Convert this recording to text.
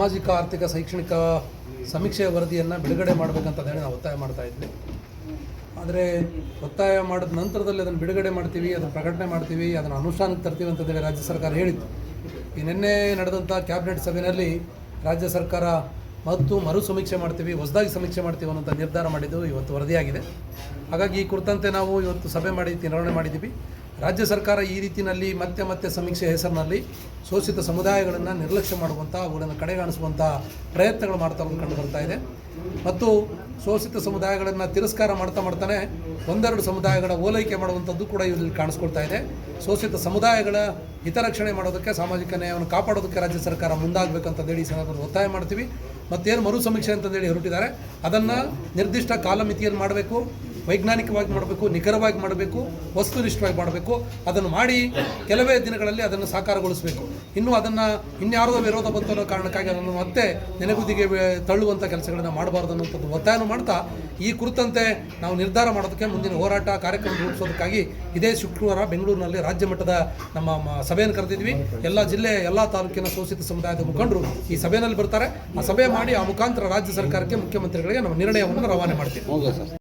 ಸಾಮಾಜಿಕ ಆರ್ಥಿಕ ಶೈಕ್ಷಣಿಕ ಸಮೀಕ್ಷೆಯ ವರದಿಯನ್ನು ಬಿಡುಗಡೆ ಮಾಡಬೇಕಂತೇಳಿ ನಾವು ಒತ್ತಾಯ ಮಾಡ್ತಾ ಇದ್ವಿ. ಆದರೆ ಒತ್ತಾಯ ಮಾಡಿದ ನಂತರದಲ್ಲಿ ಅದನ್ನು ಬಿಡುಗಡೆ ಮಾಡ್ತೀವಿ, ಅದನ್ನು ಪ್ರಕಟಣೆ ಮಾಡ್ತೀವಿ, ಅದನ್ನು ಅನುಷ್ಠಾನಕ್ಕೆ ತರ್ತೀವಿ ಅಂತೇಳಿ ರಾಜ್ಯ ಸರ್ಕಾರ ಹೇಳಿತ್ತು. ಈ ನಿನ್ನೆ ನಡೆದಂಥ ಕ್ಯಾಬಿನೆಟ್ ಸಭೆಯಲ್ಲಿ ರಾಜ್ಯ ಸರ್ಕಾರ ಮತ್ತು ಮರು ಸಮೀಕ್ಷೆ ಮಾಡ್ತೀವಿ, ಹೊಸದಾಗಿ ಸಮೀಕ್ಷೆ ಮಾಡ್ತೀವಿ ಅನ್ನೋಂಥ ನಿರ್ಧಾರ ಮಾಡಿದ್ದು ಇವತ್ತು ವರದಿಯಾಗಿದೆ. ಹಾಗಾಗಿ ಈ ಕುರಿತಂತೆ ನಾವು ಇವತ್ತು ಸಭೆ ಮಾಡಿ ತೀರ್ಮಾನ ಮಾಡಿದ್ದೀವಿ. ರಾಜ್ಯ ಸರ್ಕಾರ ಈ ರೀತಿಯಲ್ಲಿ ಮತ್ತೆ ಸಮೀಕ್ಷೆ ಹೆಸರಿನಲ್ಲಿ ಶೋಷಿತ ಸಮುದಾಯಗಳನ್ನು ನಿರ್ಲಕ್ಷ್ಯ ಮಾಡುವಂಥ, ಅವುಗಳನ್ನು ಕಡೆಗಾಣಿಸುವಂಥ ಪ್ರಯತ್ನಗಳು ಮಾಡ್ತಾ ಕಂಡು ಬರ್ತಾ ಇದೆ. ಮತ್ತು ಶೋಷಿತ ಸಮುದಾಯಗಳನ್ನು ತಿರಸ್ಕಾರ ಮಾಡ್ತಾನೆ ಒಂದೆರಡು ಸಮುದಾಯಗಳ ಓಲೈಕೆ ಮಾಡುವಂಥದ್ದು ಕೂಡ ಇಲ್ಲಿ ಕಾಣಿಸ್ಕೊಳ್ತಾ ಇದೆ. ಶೋಷಿತ ಸಮುದಾಯಗಳ ಹಿತರಕ್ಷಣೆ ಮಾಡೋದಕ್ಕೆ, ಸಾಮಾಜಿಕ ನ್ಯಾಯವನ್ನು ಕಾಪಾಡೋದಕ್ಕೆ ರಾಜ್ಯ ಸರ್ಕಾರ ಮುಂದಾಗಬೇಕಂತೇಳಿ ಈ ಸಂದರ್ಭದಲ್ಲಿ ಒತ್ತಾಯ ಮಾಡ್ತೀವಿ. ಮತ್ತೇನು ಮರು ಸಮೀಕ್ಷೆ ಅಂತಂದೇಳಿ ಹೊರಟಿದ್ದಾರೆ ಅದನ್ನು ನಿರ್ದಿಷ್ಟ ಕಾಲಮಿತಿಯಲ್ಲಿ ಮಾಡಬೇಕು, ವೈಜ್ಞಾನಿಕವಾಗಿ ಮಾಡಬೇಕು, ನಿಖರವಾಗಿ ಮಾಡಬೇಕು, ವಸ್ತುನಿಷ್ಠವಾಗಿ ಮಾಡಬೇಕು. ಅದನ್ನು ಮಾಡಿ ಕೆಲವೇ ದಿನಗಳಲ್ಲಿ ಅದನ್ನು ಸಾಕಾರಗೊಳಿಸಬೇಕು. ಇನ್ನು ಅದನ್ನು ಇನ್ಯಾರೋ ವಿರೋಧ ಬಂತು ಅನ್ನೋ ಕಾರಣಕ್ಕಾಗಿ ಅದನ್ನು ಮತ್ತೆ ನೆನೆಗುದಿಗೆ ತಳ್ಳುವಂಥ ಕೆಲಸಗಳನ್ನು ಮಾಡಬಾರ್ದು ಅನ್ನೋಂಥದ್ದು ಒತ್ತಾಯನೂ ಮಾಡ್ತಾ, ಈ ಕುರಿತಂತೆ ನಾವು ನಿರ್ಧಾರ ಮಾಡೋದಕ್ಕೆ ಮುಂದಿನ ಹೋರಾಟ ಕಾರ್ಯಕ್ರಮ ರೂಪಿಸೋದಕ್ಕಾಗಿ ಇದೇ ಶುಕ್ರವಾರ ಬೆಂಗಳೂರಿನಲ್ಲಿ ರಾಜ್ಯ ಮಟ್ಟದ ನಮ್ಮ ಸಭೆಯನ್ನು ಕರೆದಿದ್ವಿ. ಎಲ್ಲ ಜಿಲ್ಲೆ, ಎಲ್ಲ ತಾಲೂಕಿನ ಶೋಷಿತ ಸಮುದಾಯದ ಮುಖಂಡರು ಈ ಸಭೆಯಲ್ಲಿ ಬರ್ತಾರೆ. ಆ ಸಭೆ ಮಾಡಿ ಆ ಮುಖಾಂತರ ರಾಜ್ಯ ಸರ್ಕಾರಕ್ಕೆ, ಮುಖ್ಯಮಂತ್ರಿಗಳಿಗೆ ನಮ್ಮ ನಿರ್ಣಯವನ್ನು ರವಾನೆ ಮಾಡ್ತೀವಿ.